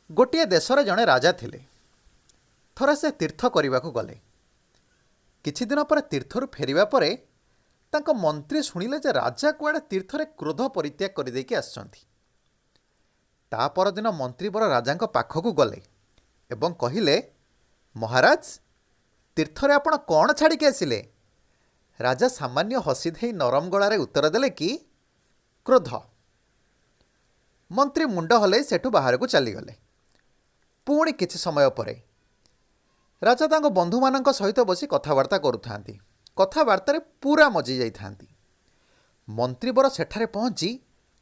गोटे देशर जड़े राजा थिले। थरे से तीर्थ करने को गले। किछि दिन पर तीर्थरु फेरिबा परे तांको मंत्री शुणिले जे राजा कुआडे तीर्थरे क्रोध परित्याग कर देकी आछंती। ता परदिन मंत्री बर राजांको पाखकु गले एवं कहिले, महाराज तीर्थरे आपण कौन छाड़ी के आसिले? राजा सामान्य हसी दे नरम गलारे उत्तर देले कि क्रोध। मंत्री मुंड हलै सेठु बाहर को चलीगले। पुणी किछि समय परे राजा तांको बंधु मानक सहित बसी कथबार्ता करुथांती। कथबार्तारे पूरा मजी जाइथांती। मंत्री बर सेठारे पहुँची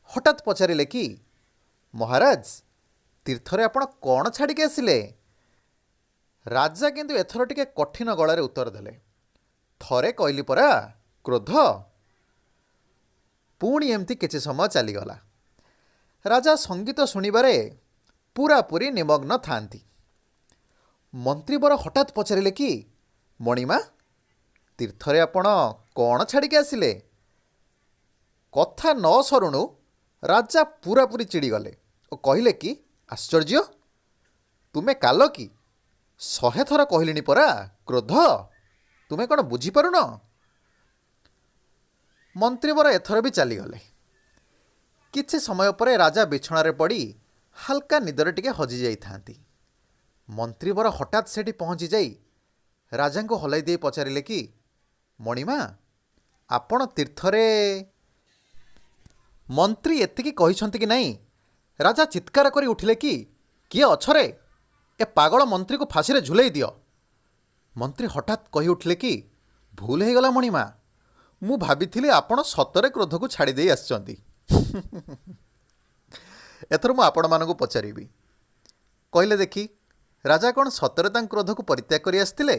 हठात पचारिले कि महाराज तीर्थरे आपण कौन छाड़ी के आसिले? राजा किंतु एथर टिके कठिन गलारे उत्तर देले, थरे कहली परा क्रोध। पुणी एमती किछि समय चलीगला। राजा संगीत शुणिबारे पूरापूरी निमग्न थांती। मंत्री बर हठात पचारिले कि मणिमा तीर्थरे आपण कौन छाड़ी के आसिले? कथा न सरुणु राजा पूरापूरी चिड़ीगले और कहले कि आश्चर्य, तुमे काल कि 100 थर कहलिनी परा क्रोध, तुमे कौन बुझीपारुन? मंत्री बर एथर भी चलीगले। किछि समय परे राजा बिछणारे पड़ी हाल्का निदरे टिके हजि जाइथांती। मंत्री बर हठात सेठी पहुँची जाई राजा को हलाई दे पचारिले कि मणिमा आपण तीर्थरे? मंत्री एतिकी कहिसंती कि नहीं, राजा चित्कार करी उठिले कि किए अछरे? ए पागल मंत्री को फांसी रे झुलाई दियो। मंत्री हठात कही उठिले कि भूल हो गला मणिमा, मु भाबिथिली आपण सतरे क्रोध को छाड़ी दे आछंती। एथर मु आपण मानकु पचारिबी, कहले देखी राजा कौन सतरे तांक क्रोध को परित्याग करी आसतिले?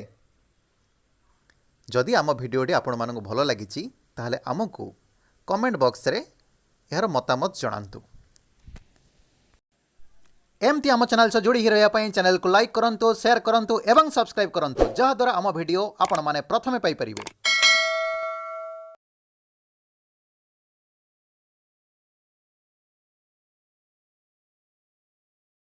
जदि आम भिडियोटी आपण मानकु भल लागिछि ताहले आमको कमेंट बॉक्स रे यार मतामत जणांतु। एमती आम चैनल से जोड़ी रहा पाई चैनल को लाइक करंतु, शेयर करंतु एवं सब्सक्राइब करंतु, जहा द्वारा आम भिडियो आपण माने प्रथमे पाई परिबे।